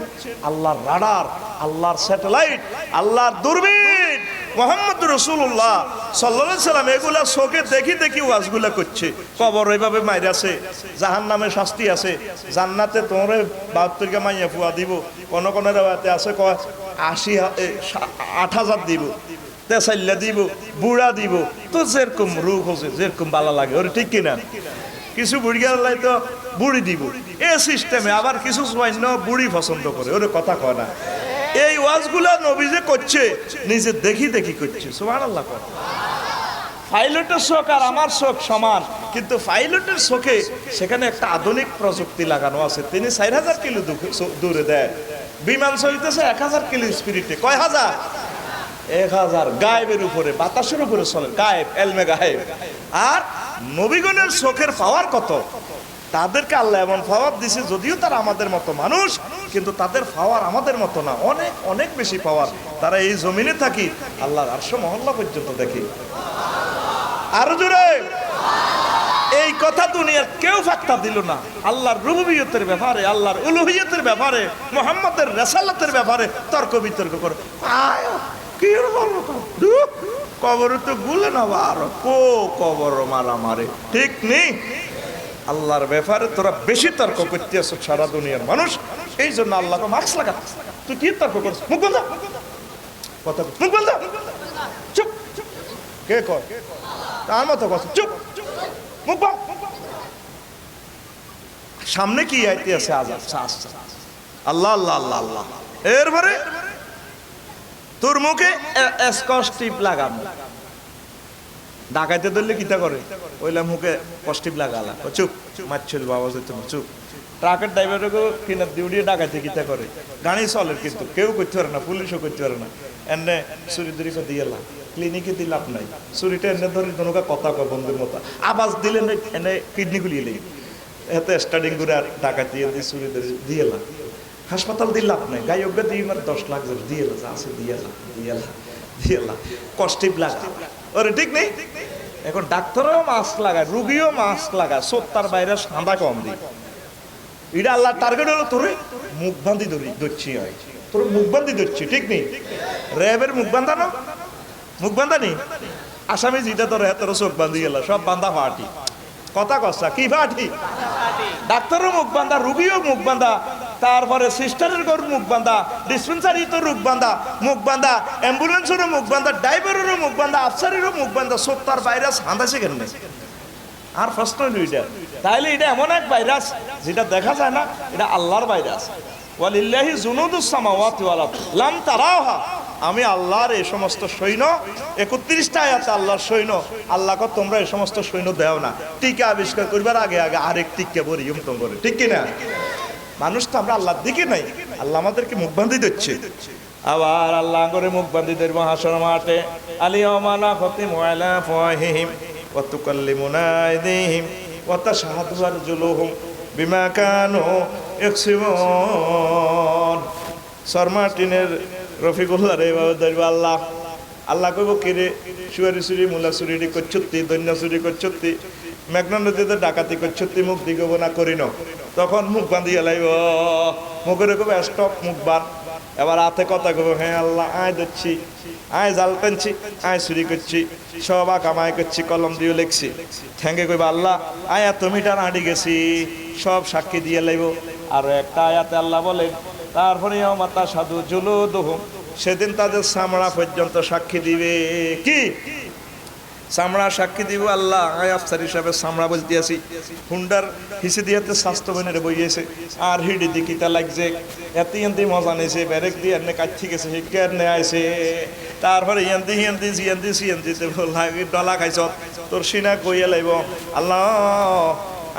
আল্লাহর রাডার আল্লাহর স্যাটেলাইট আল্লাহর দূরবীন মুহাম্মদ রাসূলুল্লাহ সাল্লাল্লাহু আলাইহি সাল্লাম এগুলা চোখে দেখি ওয়াজগুলা করছে কবর এইভাবে মাইর আছে জাহান্নামে শাস্তি আছে জান্নাতে তোরে 72 কে মাইয়া ফুয়া দিব কোন রাতে আছে 80,000 দিব তেসাল্লা দিব বুড়া দিব তো যেরকম রূপ হচ্ছে যেরকম ভালো লাগে ওরে ঠিক কিনা কিছু বুড়ি গেলাই তো বুড়ি দিব এই সিস্টেমে আবার কিছু সৈন্য বুড়ি পছন্দ করে ওরে কথা কয় না এই ওয়াজগুলা নবী যে করছে নিজে দেখি করছে সুবহানাল্লাহ পাইলটের চোখ আর আমার চোখ সমান, কিন্তু পাইলটের চোখে সেখানে একটা আধুনিক প্রযুক্তি লাগানো আছে। তিনি 4000 কিলো দূরে দেয়, বিমান চলতেছে 1000 কিলো স্পিরিটে। কয় হাজার? 1000। গায়েবের উপরে, বাতাসের উপরে চলে, গায়েব, এলমে গায়েব। আর নবীগণের চোখের পাওয়ার কত! তাদেরকে আল্লাহ এমন পাওয়ার দিছে, যদিও তারা আমাদের মতো মানুষ, কিন্তু তাদের পাওয়ার আমাদের মতো না, অনেক অনেক বেশি পাওয়ার। তারা এই জমিনে থাকি আল্লাহর আরশ মহল্লা পর্যন্ত দেখি। আরো জোরে! এই কথা দুনিয়ার কেউ ফাক্তা দিল না। আল্লাহর রুবুবিয়তের ব্যাপারে, আল্লাহর উলুহিয়তের ব্যাপারে, মুহাম্মদের রিসালাতের ব্যাপারে তর্ক বিতর্ক করে কি বলবো, কবর তো গুলে না আর কো কবর মারামারে, ঠিক নেই? আল্লাহর ব্যাপারে তোরা বেশি তর্ক করতে আসো সারা দুনিয়ার মানুষ। এই জন্য আল্লাহকে মাস্ক লাগা। তুই কি তর্ক করছিস? মুখ বন্ধ, কথা মুখ বন্ধ, চুপ। কে কয়? তার মতো কথা, চুপ, মুখ বন্ধ। সামনে কি আইতে আছে? আজাব। আল্লাহ আল্লাহ আল্লাহ আল্লাহ। এরপরে তোর মুখে স্কস্টিপ লাগানো। ডাকাইতে ধরলে কিতা করে? ওইলা মুখে কষ্টিপ লাগালা, চুপ, মারছিল বাবা, চুপ। ট্রাকের ড্রাইভারকে কিনা দিউড়িয়ে ডাকাইতে কিতা করে? গাড়ি চলে, কিন্তু কেউ করতে পারে না, পুলিশও করতে পারে না। এনে চুরি ধরি দিয়ে লাভ, ক্লিনিকে দিয়ে লাভ নাই। চুরিটা এনে ধরি তোমাকে কথা কয় বন্ধুর মতো, আওয়াজ দিলে এনে কিডনি গুলিয়ে লেগে এতে স্টার্টিং করে আর ডাকাতি দিয়ে চুরি ধরে দিয়ে লাভ। হাসপাতাল দিয়ে লাভ নাই, গায়ে অজ্ঞা দিয়ে 10 লাখ দিয়ে লাভ আছে, দিয়ে লাভ কষ্টিপ লাগা। ওরে ঠিক নেই? এখন ডাক্তারও মাস্ক লাগায়, রুগীও মাস্ক লাগায়, সত্তার বাইরে সাদা কম দিই। এটা আল্লাহ টার্গেট হলো তোরে মুখ বান্ধি ধরছি, হয় তোর মুখ বান্ধি ধরছি, ঠিক নেই? র্যাবের মুখ বান্ধা না, মুখ বান্ধা নেই। আসামি যেটা তোর তোর চোখ বান্ধি গেল, সব বান্ধা ফাটি। কথা কসা কি ফাটি? ডাক্তারও মুখ বান্ধা, রুগীও মুখ বান্ধা, তারপরে সিস্টারের ঘর মুখ বান্ধা, ডিসপেন্সারি তো মুখ বান্ধা, অ্যাম্বুলেন্সেরও মুখ বান্ধা, ড্রাইভারেরও মুখ বান্ধা, আফসারেরও মুখ বান্ধা। সত্তার ভাইরাস হাঁদাছে কেন? আর প্রশ্ন হইল এটা, তাইলে এটা এমন এক ভাইরাস যেটা দেখা যায় না, এটা আল্লাহর ভাইরাস। ওয়ালিল্লাহি জুনুদুস সামাওয়াতি ওয়াল আরদ লাম তারাহা। আমি আল্লাহর এই সমস্ত সৈন্য, 31টা আয়াতে আল্লাহর সৈন্য। আল্লাহকে তোমরা এই সমস্ত সৈন্য দেও না। টিকা আবিষ্কার করবার আগে আগে আরেক টিকা বলি ইমতম করে, ঠিক কিনা? মানুষ তো আমরা আল্লাহর দিকে নাই, আল্লাহ আমাদেরকে মুখ বান্ধি দিচ্ছে। আবার আল্লাহ করে মুখ বান্ধি দেব হাসর মাঠে। আলিয়াউমা নাখতিমু আলা আফওয়াহিহিম ওয়া তুকাল্লিমুনা আইদিহিম ওয়া তাশহাদু আরজুলুহুম বিমা কানু ইয়াকসিবুন। সরমাটিনের রফিকুল্লাহ রে বাবা আল্লাহ আল্লাহ কইব কিরে সুয়ারি চুরি, মুলা চুরি করছতি, দৈন্য চুরি করছতি, মেঘনা নদীতে ডাকাতি করছতি, মুখ দিগব না করি ন। তখন মুখ বান্ধিয়ে লাইব, মুখের কব স্টপ, মুখ বান। এবার হাতে কথা কব, হ্যাঁ আল্লাহ আয় ধরছি, আয় জাল টানছি, আয় চুরি করছি, সব কামাই করছি, কলম দিয়ে লিখছি। ঠ্যাঙ্গে কইবা আল্লাহ আয় এত মিটার আঁটি গেছি, সব সাক্ষী দিয়ে লাইব। আর একটা আয়াতে আল্লাহ বলেন, তারপরে মাতা সাধু জুলুদুহুম, সেদিন তাদের চামড়া পর্যন্ত সাক্ষী দিবে। কি চামড়া সাক্ষী দিব? আল্লাহ আফসার হিসাবে চামড়া বলতে আছি। হুন্ডার হিসে দিয়াতে স্বাস্থ্য বেনের বইয়েছে, আর হিডি দিকিটা লাগছে, এত ইয়ান্তি মজা নিয়েছে, ব্যারেক দিয়ে এনে কাছি গেছে, শিক্ষার নে আইছে। তারপরে ইয়ান্তি হিয়ান্তি জিয়ান্তি সিয়ান্তিতে লাগে ডলা খাইছ, তোর সিনা কইয়া লাইব আল্লাহ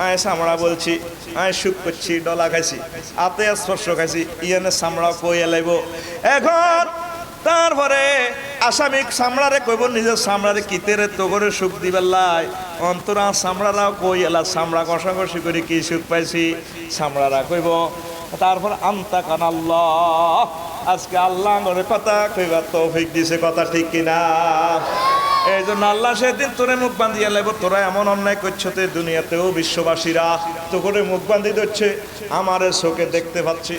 আয় চামড়া বলছি, আয় সুখ করছি, ডলা খাইছি, আতে স্পর্শ খাইছি, ইয়ানে চামড়া কইয়া লাইব। এখন তারপরে আসামি চামড়ারে কইব নিজের চামড়ারে কিতেরে তো করে সুখ দিবার লাই, অন্তরা চামড়ারাও কই এলা চামড়া কষাকষি করে কি সুখ পাইছি, চামড়ারা কইব। তারপর আন্তা কান আল্লাহ, আজকে আল্লাহ করে কথা কইবার তৌফিক দিছে, কথা ঠিক কিনা? এই জন্য আল্লাহ সেদিন তোরে মুখ বান্ধিয়া লাইব। তোরা এমন অন্যায় করছো তে দুনিয়াতেও বিশ্ববাসীরা তো করে মুখ বান্ধি দিচ্ছে, আমারে চোখে দেখতে পাচ্ছি।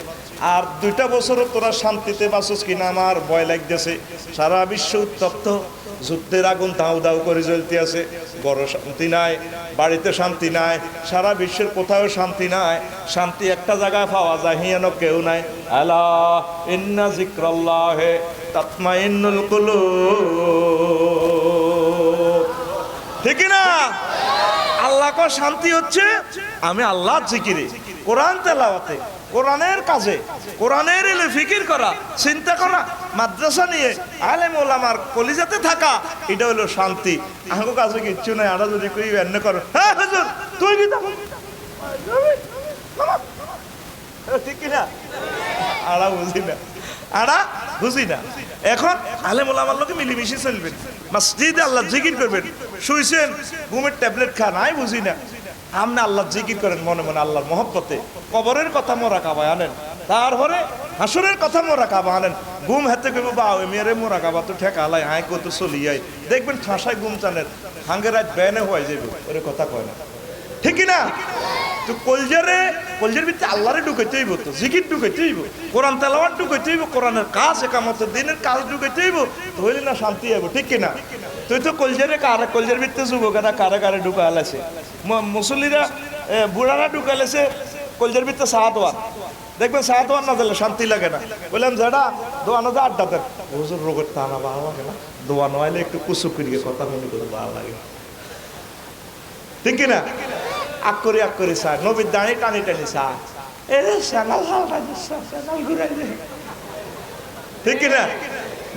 আর 2টা বছরও তোরা শান্তিতে বাঁচস কিনা আমার ভয় লাগতেছে। সারা বিশ্ব উত্তপ্ত, যুদ্ধের আগুন দাউ দাউ করে জ্বলতে আছে, বড় শান্তি নাই, বাড়িতে শান্তি নাই, সারা বিশ্বের কোথাও শান্তি নাই। শান্তি একটা জায়গায় পাওয়া যায়, হিয়ানো কেউ নাই। আলা ইন্না যিকরাল্লাহি তাতমাইন্নুল কুলুব, ঠিক না? আল্লাহকে শান্তি হচ্ছে আমি আল্লাহর জিকিরে, কোরআন তেলাওয়াতে, কোরআনের কাজে, কোরআনের এলে ফিকির করা, চিন্তা করা, মাদ্রাসা নিয়ে আলেম ওলামার কলিজাতে থাকা, এটা হলো শান্তি। আঙ্গো কাছে কিচ্ছু নাই। আরা যদি কই এনে করো, হ্যাঁ হুজুর তুই কি ঠিক কিনা? আড়া বুঝি না, আড়া বুঝি না। এখন আলেম ওলামার লোকে মিলিমিশে চলবেন, মসজিদে আল্লাহ জিকির করবেন। শুইছেন, ঘুমের ট্যাবলেট খান, আই বুঝি না। আপনি আল্লাহ জিকির করেন মনে মনে, আল্লাহর মহব্বতে। কবরের কথা মোরাকাবা আনেন, তারপরে হাসরের কথা মোরাকাবা আনেন। ঘুম হাতে কইব বা ওই মেরে মোরাকাবা তো ঠেকা আলাই, আয় কত চলি আই, দেখবেন ঠাসায় ঘুম টানেন, হাঙ্গে রাত বেনে হয়ে যাবে, ওরে কথা কয় না, ঠিক না? তো কলজার ভিতরে আল্লাহরে ঢুকাইতে হইব, তো জিকির ঢুকাইতে হইব, কোরআন তেলাওয়াত ঢুকাইতে হইব, কোরআনের কাজ, একামতের দিনের কাজ ঢুকাইতে হইব, তো হইলে না শান্তি হইব, ঠিক কিনা? তুই তো কলজার ভিতরে যুবকেরা কারে ঢুকা আলাইছে, মুসল্লিরা বুড়ারা ঢুকা আলাইছে কলজার ভিতরে সাহাদওয়ার। দেখবেন সাহাদওয়ার না দিলে শান্তি লাগে না। বললাম যেটা দোয়ানো যা আড্ডা দেন, হুজুর রোগের টানা ভালো লাগে না, দোয়ানো আইলে একটু কুসুক করিয়ে কথা মনে করে ভালো লাগে, ঠিক কিনা? আগ করে চা, নবীর দাঁড়িয়ে টানি চা, ঠিক কিনা?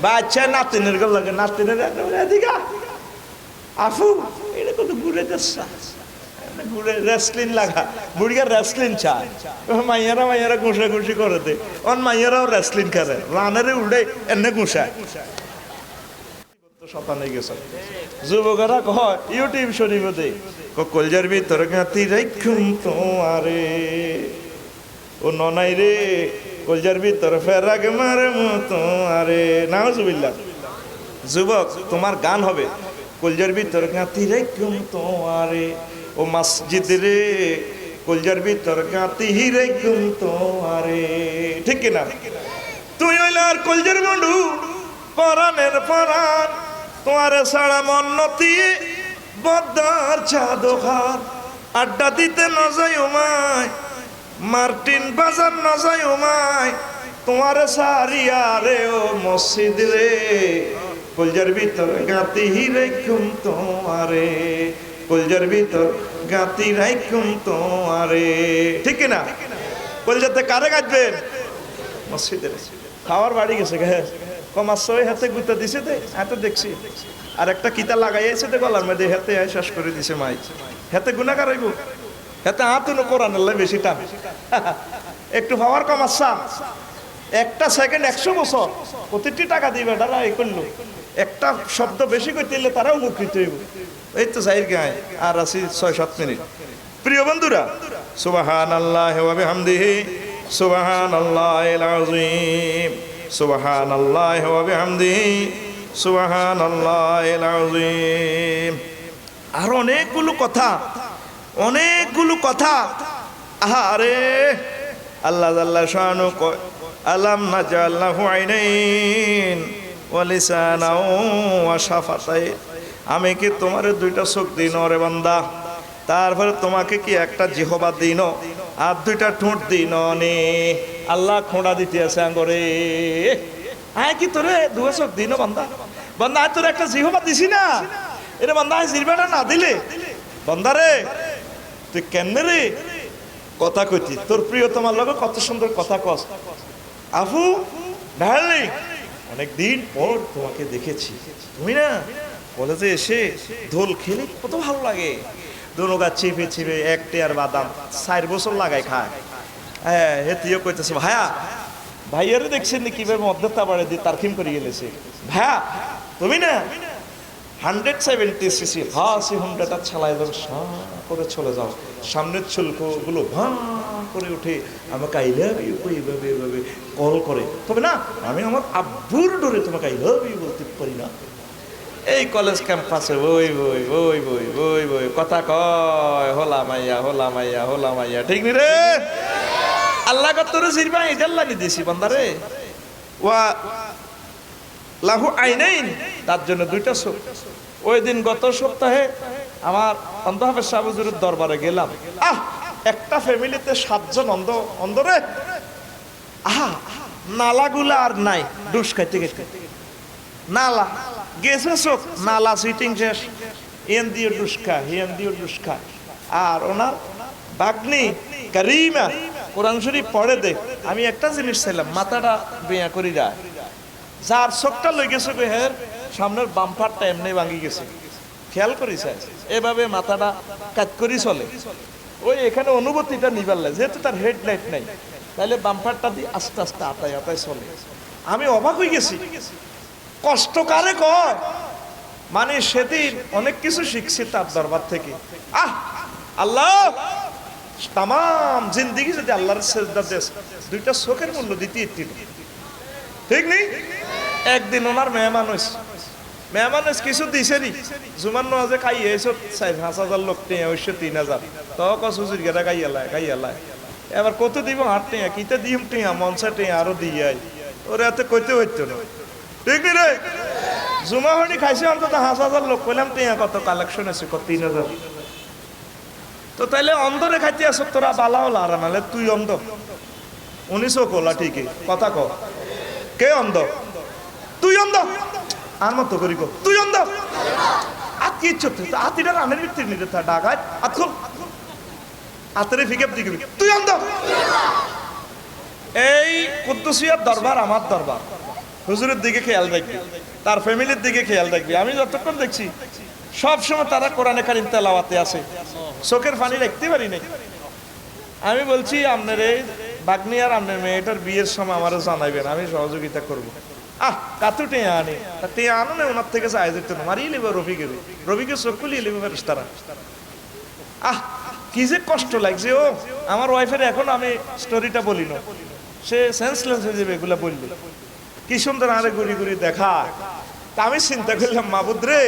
বাচ্চা নাতিনের গল লাগে, নাতিনের এদিকে আফু এটা কত ঘুরে যাচ্ছে, ঘুরে রেসলিন লাগা, বুড়িয়া রেসলিন চায়, মাইয়ারা ঘুষি করে দে, অন মাইয়ারাও রেসলিন করে, রানারে উড়ে এনে ঘুষায়। যুবকেরা কয় ইউটিউব শরীফ দে কলজার ভিতর গাঁতি রাইখুম তোমারে, ও ননাই রে কলজার ভিতর ফেরাগ মারে মতো আরে, নাউজুবিল্লাহ। যুবক তোমার গান হবে কলজার ভিতর গাঁতি রাইখুম তোমারে, ও মসজিদ রে কলজার ভিতর গাঁতি রাইখুম তোমারে, ঠিক কিনা? তুই হইল আর কলজার বন্ধু, পরাণের পরাণ, তোমারে ছাড়া মন নতি বদার চাদোখার, আড্ডা দিতে না যাই ওমায়, মার্টিন বাজার না যাই ওমায়, তোমারে সারিয়া রে ও মসজিদ রে কলজার ভিতর গাঁতি রাইখুম তোমারে, কলজার ভিতর গাঁতি রাইখুম তোমারে, ঠিক না? কলজাতে কারে গাঁথবেন? মসজিদে। খাওয়ার বাড়ি গেছে গে কমাচ্ছই হাতে গুঁতে দিছে দে, হাতে দেখছি আর একটা কিতা লাগাইছে দে গলার মধ্যে, হাতে শেষ করে দিছে মাই, হাতে গুণা কারাইব, হাতে হাতুনো কোরআন আল্লাহ বেশি টান। একটু পাওয়ার কমাচ্ছা, একটা সেকেন্ড 100 বছর, প্রতিটি টাকা দিবে তারা এই করলো, একটা শব্দ বেশি করতে দিলে তারাও উপকৃত হইব। এই তো যাই গায় আর আছি 6-7 মিনিট। প্রিয় বন্ধুরা, সুবহানাল্লাহি ওয়া বিহামদিহি সুবহানাল্লাহিল আযীম, সুবহানাল্লাহি ওয়া বিহামদিহি সুবহানাল্লাহিল আযীম। আর অনেকগুলো কথা, আরে আল্লাহ জাল্লা শানু কয় আলাম নাজাল লাহু আইনাইন ওয়া লিসানাও ওয়া শাফাতাইন, আমি কি তোমারে 2টা চোখ দিন রে বান্দা, তারপরে তোমাকে কি একটা জিহবা দিন আর 2টা ঠোঁট দিন নে। আল্লাহ খোঁড়া দিতে আছে আঙ্গরে, আয় কি তোরে 2 চোখ দিন বান্দা, বান্দা তোর একটা জিহবা দিছি না, এরে বান্দা জিরবাটা না দিলে বান্দারে তুই কেমনে রে কথা কইতি, তোর প্রিয় তোমার লগে কত সুন্দর কথা কস, আফু ডার্লিং অনেকদিন পর তোমাকে দেখেছি, তুমি না কলেজে এসে দোল খেলে কত ভালো লাগে, দোলগা চিপে 1 টেয়ার বাদাম 4 বছর লাগাই খায়। হ্যাঁ হেতিও কইতেছে ভাইয়ারে দেখছেন নি কিভাবে মধ্যতা বাড়ে দিয়ে তারখিম করে গেলেছে, ভাইয়া তুমি না 170cc হাসি হুন্ডাটা ছালাই দাও, করে চলে যাও, সামনের চুলকোগুলো ভাঁ করে উঠে আমাকে আই লাভ ইউ এইভাবে কল করে, তবে না আমি আমার আব্বুর ডোরে তোমাকে আই লাভ ইউ বলতে পারি না। এই কলেজ ক্যাম্পাসে বই কথা কয় হোলা মাইয়া, ঠিক নি রে? আল্লাহ তোরে জিরবা ইজাল্লা নি দিছি বান্দারে, ওয়া লাহু আইনাইন, তার জন্য 2টা চোখ। ওই দিন গত সপ্তাহে আমার অন্ধ হাফেজ সাহেব হুজুরের দরবারে গেলাম, একটা ফ্যামিলিতে 7 জন অন্ধ রে, নালাগুলা আর নাই, ডুস খাইতে নালা গেছে চোখ, নালা সিটিং শেষ, এন দিয়ে ডুস খায়, আর ওনার বাগ্নি কারিমা কোরআন শরীফ পড়ে দেখ। আমি একটা জিনিস চাইলাম, মাথাটা বেয়া করি যায়, যার চোখটা লই গেছে হের সামনের বাম্পারটা এমনি ভাঙি গেছে, খেয়াল করিস এভাবে মাথাটা কাজ করি চলে, ওই এখানে অনুভূতিটা নিবার লাগে, যেহেতু তার হেডলাইট নাই, তাহলে বাম্পারটা দিয়ে আস্তে আস্তে আতায় আতায় চলে। আমি অবাক হয়ে গেছি, কষ্ট কারে কয়, মানে সেদিন অনেক কিছু শিখছি তার দরবার থেকে। আল্লাহ তাম জিন্দিগি যদি আল্লাহর সেজদা দেশ, দুইটা চোখের মূল্য দিতে ইত্তিল, ঠিক নেই? একদিন ওনার মেহমান হয়েছে কিছু দিছেনি, জুমান নামাজে খাই এসো 5,000 লোক টেঁ 3,000, তো কসুজির গেটা খাইয়ালায় এবার কত দিব 8 টেঁয়া, কিতে দিম টেঁয়া, মনসা টেঁয়া আরো দিয়ে ওরা এত কইতে হইতো না, ঠিক নি রে? জুমা হনি খাইছে অন্তত 5,000 লোক, কইলাম টেঁয়া কত কালেকশন আছে, কত 3,000। তো তাইলে অন্ধরে খাইতে আস তোরা, বালাও লারা, নালে তুই অন্ধ, 1900 কোলা, ঠিকই কথা ক, কে অন্ধ? তুই অন্ধ, আর মতো করি গো, তুই অন্ধ। আর কি ইচ্ছা আতিটা রানের ভিত্তি নিতে ডাকায় আতখল আতরে ফিকে দিকে, তুই অন্ধ। এই কুদ্দুসিয়ার দরবার আমার দরবার, হুজুরের দিকে খেয়াল রাখবি, তার ফ্যামিলির দিকে খেয়াল রাখবি। আমি যতক্ষণ দেখছি সব সময় তারা কোরআনে কারিম তেলাওয়াতে আছে, চোখের পানি রাখতে পারি নাই। আমি বলছি আপনার এই বাগনি আর আপনার মেয়েটার বিয়ের সময় আমারও জানাইবেন, আমি সহযোগিতা করবো। কাতু টেঁয়া আনে, টেঁয়া আনো না, ওনার থেকে চাই যেত না, মারিয়ে নেবে রবিকে চোখ খুলিয়ে নেবে তারা। কি যে কষ্ট লাগছে, ও আমার ওয়াইফের এখন আমি স্টোরিটা বলি না, সে সেন্সলেস হয়ে যাবে এগুলা বললে। কি সুন্দর আরে ঘুরি ঘুরি দেখা। তা আমি চিন্তা করলাম, মাহবুদ রে,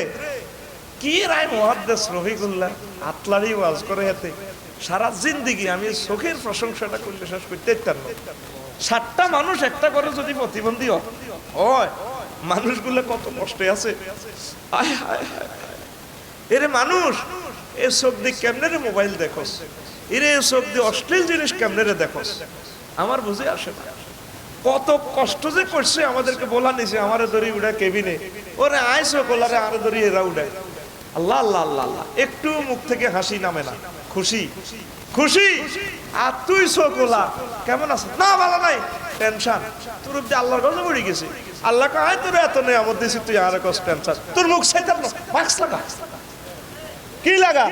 কি রায় মুহাদ্দিস রফিকুল্লাহ আতলারি ওয়াজ করে হাতে সারা জিন্দিগি আমি চোখের প্রশংসাটা করলে শেষ করতে পারতাম না। 7টা মানুষ একটা করে যদি প্রতিবন্ধী হয়, মানুষগুলো কত কষ্টে আছে। এরে মানুষ, এ চোখ দিয়ে কেমনে রে মোবাইল দেখোস, এরে চোখ দিয়ে অশ্লীল জিনিস কেমনে রে দেখোস, আমার বুঝে আসে না। কত কষ্ট যে করছে আমাদেরকে বলা নিছে, আমারে দড়ি উড়ায় কেবিনে, ওরে আইসো কোলারে আরে দড়ি এরা উড়ায়। আল্লাহ আল্লাহ আল্লাহ আল্লাহ, একটু মুখ থেকে হাসি নামে না, খুশি খুশি। আর তুই চোখলা কেমন আছে? না ভালো নাই, টেনশন। তোর যে আল্লাহর গজব পড়ে গেছে, আল্লাহ কায় তোর এত নেই আমার দিছি, তুই আর কষ্ট টেনশন, তোর মুখ চাইতাম না, মাস্ক লাগা, কি লাগা?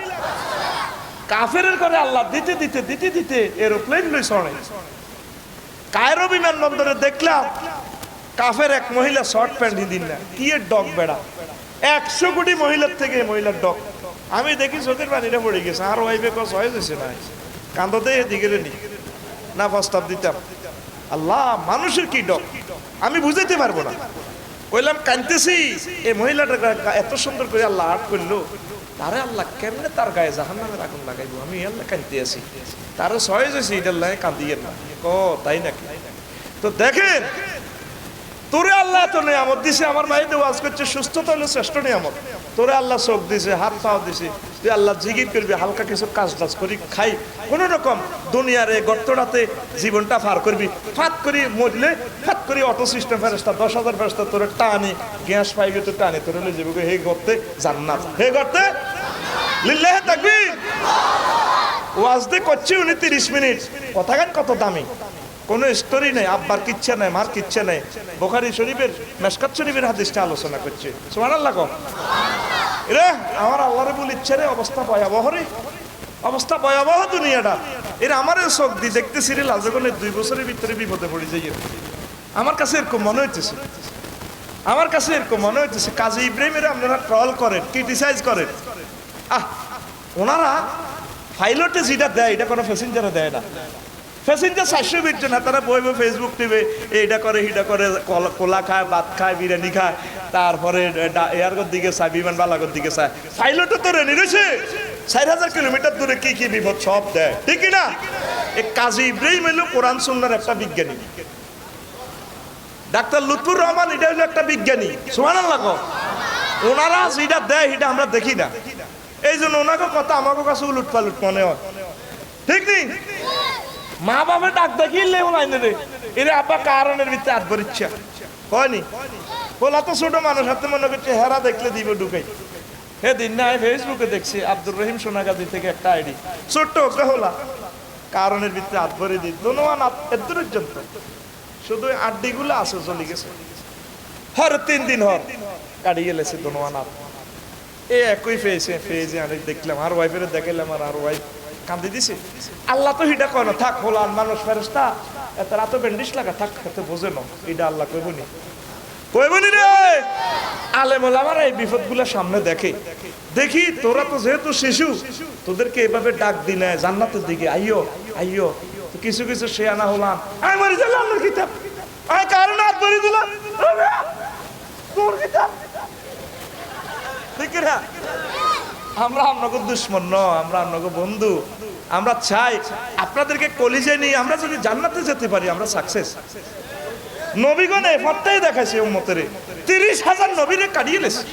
কাফের করে আল্লাহ দিতে দিতে দিতে দিতে এরোপ্লেন লই চড়ে। কায়রো বিমানবন্দরে দেখলাম কাফের এক মহিলা শর্ট প্যান্ট দিন না, কি এর ডগ বেড়া, 100 কোটি মহিলার থেকে মহিলার ডগ। আমি দেখি চোখের পানিটা পড়ে গেছে, আর ওয়াইফে কস হয়ে গেছে না, কান্দতে এদিকে না প্রস্তাব দিতাম। আল্লাহ, মানুষের কি ডগ আমি বুঝাইতে পারবো না। কইলাম কানতেছি, এই মহিলাটা এত সুন্দর করে আল্লাহ আর্ট করলো, তারে আল্লাহ কেমনে তার গায়ে জাহান্নামের আগুন লাগাইবো, আমি আল্লাহ কানতে আছি, তারও সহজ হয়েছে, এটার লাগে কান্দিয়ে না। তাই নাকি? তো দেখেন, তোরে আল্লাহ এত নিয়ামত দিছে, আমার ভাইতে ওয়াজ করছে, সুস্থতা হলো শ্রেষ্ঠ নিয়ামত। তোরে আল্লাহ চোখ দিছে, হাত পাও দিছে, তুই আল্লাহ জিকির করবি, হালকা কিছু কাজ টাজ করি খাই, কোন রকম দুনিয়ার এই গর্তটাতে জীবনটা পার করবি। ফাত করি মরলে ফাত করি অটো সিস্টেম ফেরেস্তা 10,000 ফেরেস্তা তোরে টানি, গ্যাস পাইবে তো টানি তোরে লই যাবে, হে গর্তে জান্নাত, হে গর্তে লিল্লাহি তাকবীর। ওয়াজ দিয়ে করছি উনি 30 মিনিট, কথা গান কত দামি, কোনো স্টোরি নেই, আব্বার কিচ্ছা নেই, মার কিচ্ছা নেই, বুখারী শরীফের মেশকাত শরীফের হাদিসটা আলোচনা করছে। সুবহানাল্লাহ কও রে, আমার আল্লাহরে বল ইচ্ছে রে, অবস্থা ভয়াবহ রে, অবস্থা ভয়াবহ দুনিয়াটা। এর আমার চোখ দিয়ে দেখতেছি রে, লাজগণের 2 বছরের ভিতরে বিপদে পড়ে যাই। আমার কাছে এরকম মনে হইতেছে, আমার কাছে এরকম মনে হইতেছে কাজী ইব্রাহিমের আপনারা ট্রল করেন, ক্রিটিসাইজ করেন। ওনারা পাইলটে যেটা দেয় এটা কোনো প্যাসেঞ্জারে দেয় না। প্যাসেঞ্জার 420 জন, তারা বইবে ফেসবুক টিভে, এইটা করে হিটা করে, কোলা খায়, ভাত খায়, বিরিয়ানি খায়, তারপরে এয়ারগর দিকে চায়, বিমান বালাগর দিকে চায়। পাইলটও তো রেনি রয়েছে 4,000 কিলোমিটার দূরে কি কি বিপদ সব দেয়, ঠিক না? এই কাজী ইব্রাহিম হইল কোরআন সুন্নাহর একটা বিজ্ঞানী, ডাক্তার লুৎফুর রহমান এটা হলো একটা বিজ্ঞানী। সুবহানাল্লাহ কও। ওনারা যেটা দেয় এটা আমরা দেখি না, এই জন্য ওনাকে কথা আমাকে কাছে উলুট পালুট মনে হয়, ঠিক নেই? মা বাবা ডাক দেখিলে ওলাইনে রে, এরে আব্বা কারণের ভিতরে হাত ভরিচ্ছা হয়নি, বলা তো ছোট মানুষ হাতে মনে করছে হেরা দেখলে দিব ঢুকাই। হে দিন না ফেসবুকে দেখছি আব্দুর রহিম সোনাগাজী থেকে একটা আইডি, ছোট্ট হোলা কারণের ভিতরে হাত ভরে দিই দোনোয়ান এত পর্যন্ত শুধু আড্ডিগুলো আছে চলে গেছে হর 3 দিন হর কাটিয়ে গেলেছে দোনোয়ান হাত এ একই ফেজে আমি দেখলাম আর ওয়াইফের দেখাইলাম আর ওয়াইফ কান্দি দিছে আল্লাহ তো হিটা কয় না থাক হলান মানুষ ফেরেশতা এত রাত ব্যান্ডিশ লাগা থাক এত বোঝে না এটা আল্লাহ কইবনি রে আলেম ওলামারা এই বিপদগুলো সামনে দেখি তোরা তো যেহেতু শিশু তোদেরকে এভাবে ডাক দিনে জান্নাতের দিকে আইয়ো আইয়ো কিছু কিছু শেয়ানা হলাম আমি মরে গেলাম আল্লাহর কিতাব আমি কারণ হাত ধরে দিলাম তোর কিতাব ঠিক না আমরা আপনাকে দুশ্মন ন আমরা আপনাকে বন্ধু আমরা চাই আপনাদেরকে কলিজে নিয়ে আমরা যদি জান্নাতে যেতে পারি আমরা সাকসেস নবীগণ এফারটাই দেখাইছে উম্মতের 30,000 নবীরে কাটিয়ে লেছে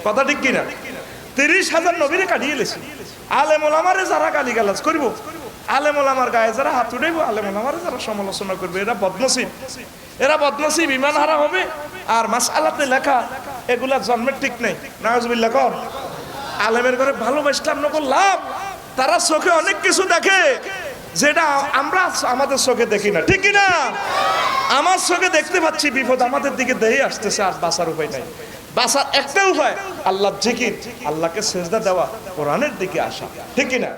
কথা ঠিক কিনা 30,000 নবীরে কাটিয়ে লেছে আলেম ওলামারে যারা গালিগালাজ করব আলেম ওলামার গায়ে যারা হাত উঠাইব আলেম ওলামারে যারা সমালোচনা করবে এরা বদনসিব ইমান হারা হবে আর মাসআলাতে লেখা এগুলা জন্মের ঠিক নেই নাউজুবিল্লাহ কর আলেমের ঘরে ভালোবাসলাম নকল লাভ তারা চোখে অনেক কিছু দেখে যেটা আমরা আমাদের চোখে দেখি না ঠিক না আমার চোখে দেখতে পাচ্ছি বিপদ আমাদের দিকে দেই আসতেছে আর বাঁচার উপায় নাই বাঁচার একটা উপায় আল্লাহর জিকির আল্লাহকে সেজদা দেওয়া কোরআনের দিকে আসা ঠিক না